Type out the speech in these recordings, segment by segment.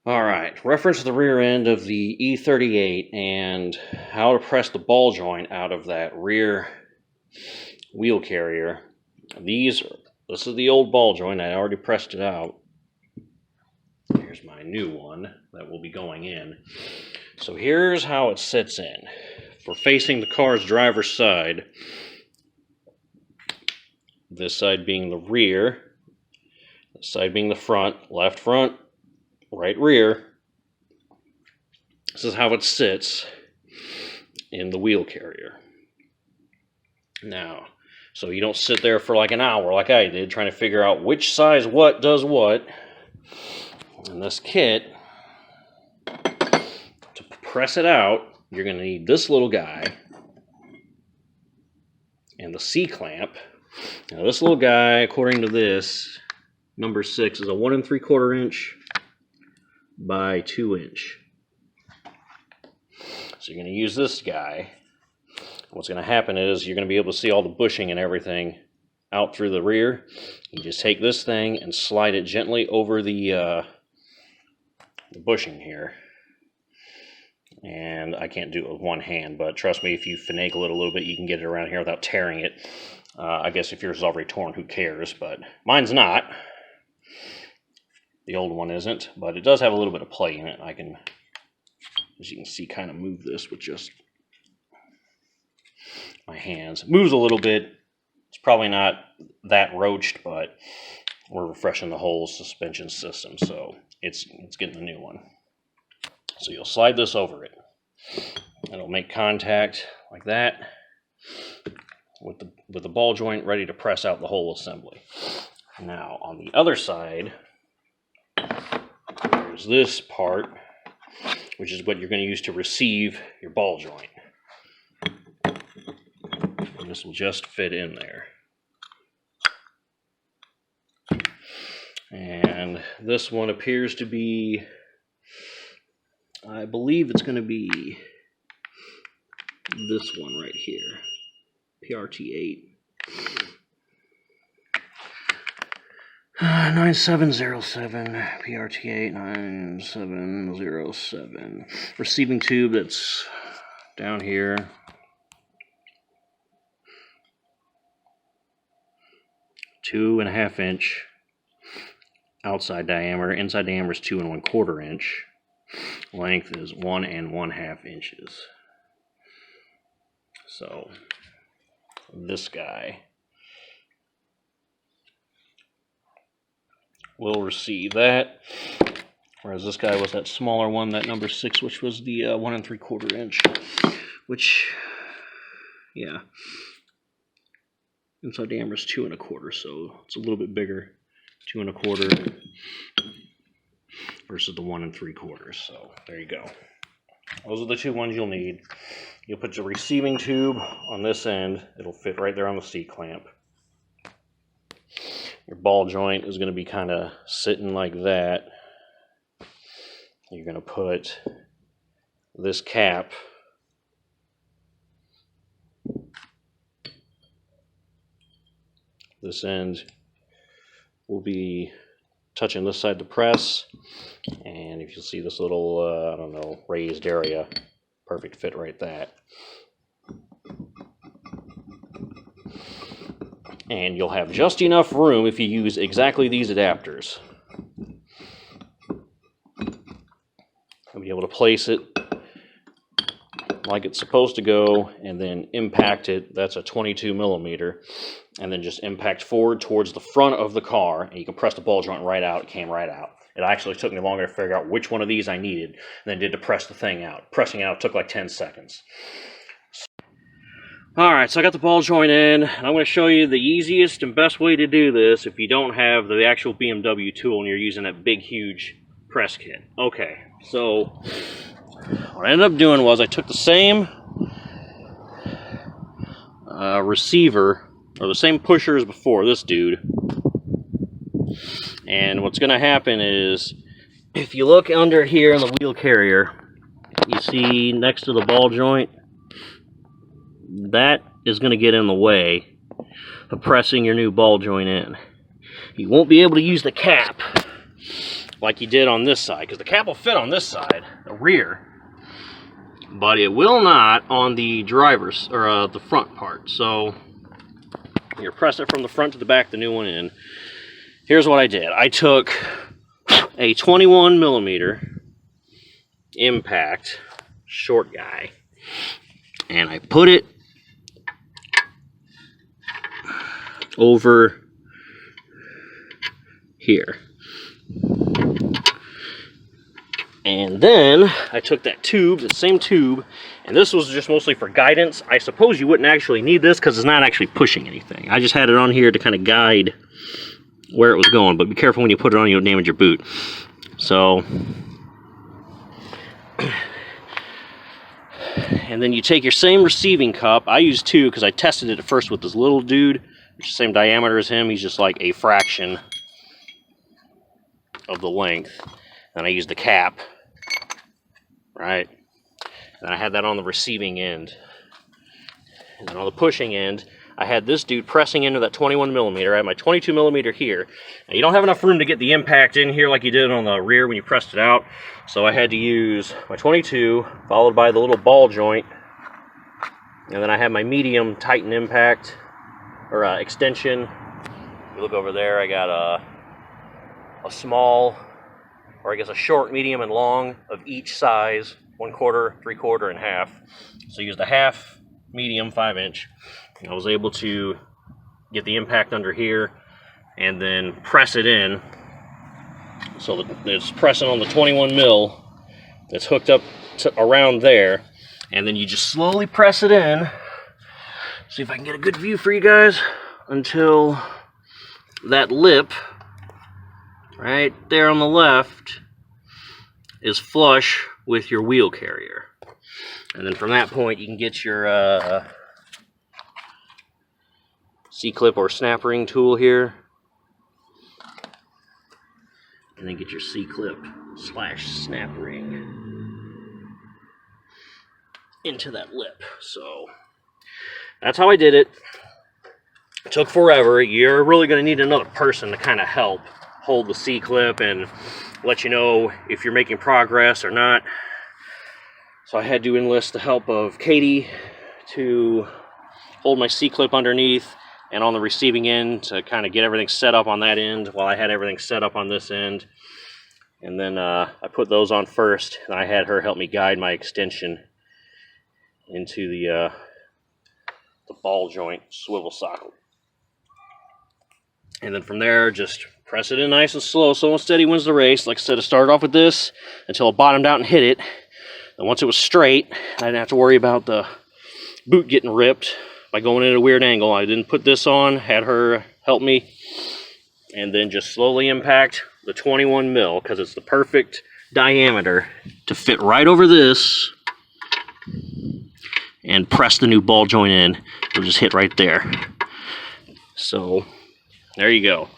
Alright, reference the rear end of the E38 and how to press the ball joint out of that rear wheel carrier. This is the old ball joint. I already pressed it out. Here's my new one that will be going in. So here's how it sits in. For facing the car's driver's side, this side being the rear, this side being the front, left front, right rear. This is how it sits in the wheel carrier. Now, so you don't sit there for like an hour like I did trying to figure out which size what does what. In this kit, to press it out, you're going to need this little guy and the C-clamp. Now this little guy, according to this, number 6, is a 1 3/4 inch by 2 inch. So you're going to use this guy. What's going to happen is you're going to be able to see all the bushing and everything out through the rear. You just take this thing and slide it gently over the bushing here. And I can't do it with one hand, but trust me, if you finagle it a little bit, you can get it around here without tearing it. I guess if yours is already torn, who cares? But mine's not. The old one isn't, but it does have a little bit of play in it. I can, as you can see, kind of move this with just my hands. It moves a little bit. It's probably not that roached, but we're refreshing the whole suspension system, so it's getting a new one. So you'll slide this over it. It'll make contact like that with the ball joint ready to press out the whole assembly. Now on the other side, there's this part, which is what you're going to use to receive your ball joint. And this will just fit in there. And this one appears to be, I believe it's going to be this one right here, PRT8. 9707, PRT8 9707. Receiving tube that's down here. Two and a half inch outside diameter. Inside diameter is 2 1/4 inch. Length is 1 1/2 inches. So this guy will receive that, whereas this guy was that smaller one, that number 6, which was the 1 3/4 inch, which, yeah, inside diameter is 2 1/4, so it's a little bit bigger, 2 1/4 versus the 1 3/4. So there you go. Those are the two ones you'll need. You'll put your receiving tube on this end. It'll fit right there on the C-clamp. Your ball joint is going to be kind of sitting like that. You're going to put this cap this end will be touching this side to press, and if you'll see this little I don't know, raised area, perfect fit right there. And you'll have just enough room if you use exactly these adapters. You'll be able to place it like it's supposed to go, and then impact it. That's a 22 millimeter, and then just impact forward towards the front of the car, and you can press the ball joint right out. It came right out. It actually took me longer to figure out which one of these I needed than it did to press the thing out. Pressing it out took like 10 seconds. Alright, so I got the ball joint in, and I'm going to show you the easiest and best way to do this if you don't have the actual BMW tool and you're using that big, huge press kit. Okay, so what I ended up doing was I took the same receiver, or the same pusher as before, this dude. And what's going to happen is, if you look under here in the wheel carrier, you see next to the ball joint, that is going to get in the way of pressing your new ball joint in. You won't be able to use the cap like you did on this side, because the cap will fit on this side, the rear, but it will not on the driver's, or the front part. So you press it from the front to the back, the new one in. Here's what I did. I took a 21 millimeter impact short guy, and I put it over here. And then I took that tube, the same tube, and this was just mostly for guidance. I suppose you wouldn't actually need this because it's not actually pushing anything. I just had it on here to kind of guide where it was going, but be careful when you put it on, you don't damage your boot. So, and then you take your same receiving cup. I used 2 because I tested it at first with this little dude, which is the same diameter as him. He's just like a fraction of the length. And I used the cap, right? And I had that on the receiving end. And then on the pushing end, I had this dude pressing into that 21 millimeter. I had my 22 millimeter here. Now, you don't have enough room to get the impact in here like you did on the rear when you pressed it out. So I had to use my 22, followed by the little ball joint. And then I had my medium Titan impact, or extension. You look over there, I got a small, or I guess a short, medium, and long of each size, 1/4, 3/4, and half. So I used a half, medium, 5-inch. I was able to get the impact under here and then press it in so that it's pressing on the 21 mil that's hooked up to around there, and then you just slowly press it in. See if I can get a good view for you guys until that lip right there on the left is flush with your wheel carrier. And then from that point you can get your C-clip or snap ring tool here, and then get your C-clip / snap ring into that lip. So that's how I did it. It took forever. You're really going to need another person to kind of help hold the C-clip and let you know if you're making progress or not. So I had to enlist the help of Katie to hold my C-clip underneath and on the receiving end to kind of get everything set up on that end while I had everything set up on this end. And then I put those on first, and I had her help me guide my extension into the ball joint swivel socket. And then from there, just press it in nice and slow, slow and steady wins the race. Like I said, I started off with this until it bottomed out and hit it. And once it was straight, I didn't have to worry about the boot getting ripped by going in at a weird angle. I didn't put this on, had her help me, and then just slowly impact the 21 mil because it's the perfect diameter to fit right over this and press the new ball joint in. It'll just hit right there. So there you go.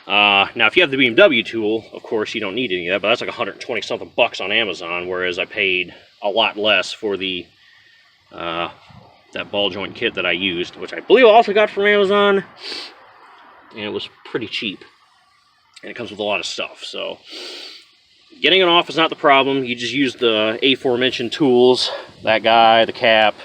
Now if you have the BMW tool, of course you don't need any of that, but that's like 120 something bucks on Amazon, whereas I paid a lot less for the that ball joint kit that I used, which I believe I also got from Amazon, and it was pretty cheap, and it comes with a lot of stuff. So getting it off is not the problem. You just use the aforementioned tools, that guy, the cap,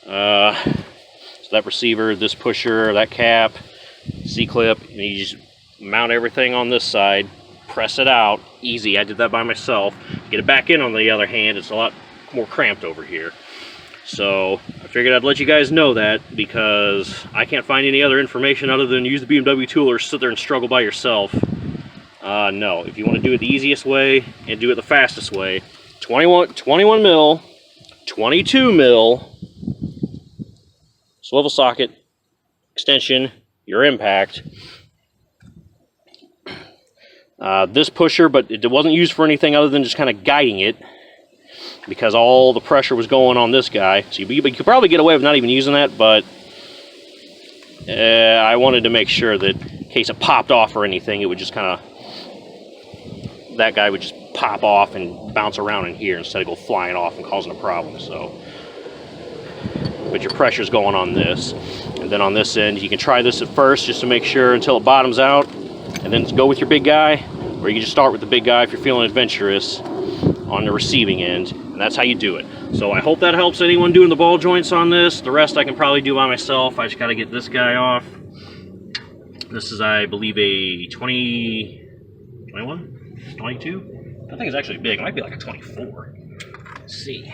so that receiver, this pusher, that cap, C-clip, and you just mount everything on this side, press it out, easy. I did that by myself. Get it back in on the other hand, it's a lot more cramped over here. So I figured I'd let you guys know that, because I can't find any other information other than use the BMW tool or sit there and struggle by yourself. No, if you want to do it the easiest way and do it the fastest way, 21 mil, 22 mil, swivel socket, extension, your impact. This pusher, but it wasn't used for anything other than just kind of guiding it, because all the pressure was going on this guy. So you could probably get away with not even using that, but I wanted to make sure that in case it popped off or anything, it would just kind of, that guy would just pop off and bounce around in here instead of go flying off and causing a problem. So, but your pressure's going on this. And then on this end, you can try this at first just to make sure until it bottoms out, and then go with your big guy. or you can just start with the big guy if you're feeling adventurous on the receiving end, and that's how you do it. So I hope that helps anyone doing the ball joints on this. The rest I can probably do by myself. I just got to get this guy off. This is, I believe, a 21? 22? I think it's actually big. It might be like a 24. Let's see.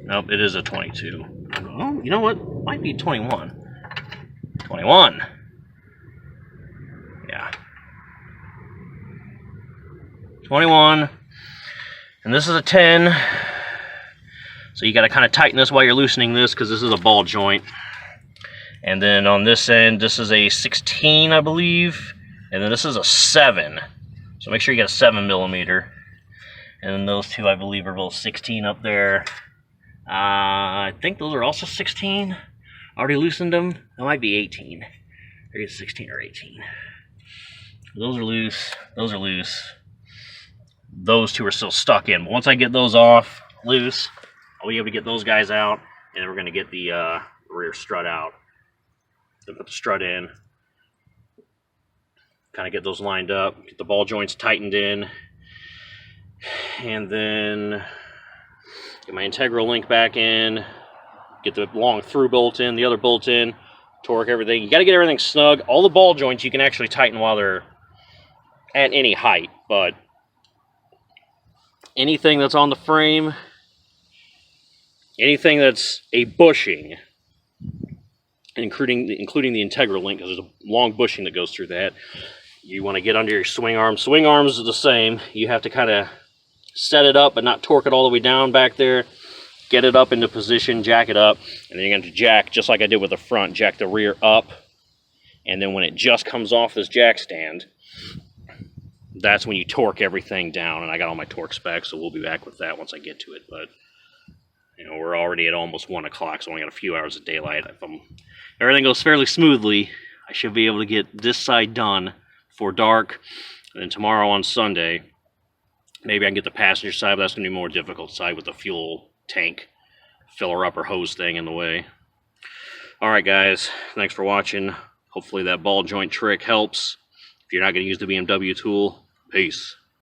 Nope, it is a 22. Oh, you know what? Might be 21. 21. Yeah. 21. And this is a 10. So you got to kind of tighten this while you're loosening this, because this is a ball joint. And then on this end, this is a 16, I believe. And then this is a 7. So make sure you get a 7mm. And then those two, I believe, are both 16 up there. I think those are also 16. Already loosened them. That might be 18. Maybe it's 16 or 18. Those are loose. Those are loose. Those two are still stuck in. But once I get those off, loose, I'll be able to get those guys out. And then we're going to get the rear strut out. Then put the strut in. Kind of get those lined up. Get the ball joints tightened in. And then get my integral link back in. Get the long through bolt in, the other bolt in. Torque everything. You got to get everything snug. All the ball joints you can actually tighten while they're at any height. But anything that's on the frame, anything that's a bushing, including the integral link, because there's a long bushing that goes through that, you want to get under your swing arms. Swing arms are the same. You have to kind of set it up but not torque it all the way down back there. Get it up into position, jack it up, and then you're going to jack, just like I did with the front, jack the rear up, and then when it just comes off this jack stand, that's when you torque everything down. And I got all my torque specs, so we'll be back with that once I get to it. But you know, we're already at almost 1 o'clock, so I only got a few hours of daylight. If everything goes fairly smoothly, I should be able to get this side done before dark. And then tomorrow on Sunday, maybe I can get the passenger side, but that's going to be a more difficult side with the fuel tank filler upper hose thing in the way. Alright guys, thanks for watching. Hopefully that ball joint trick helps. If you're not going to use the BMW tool, peace.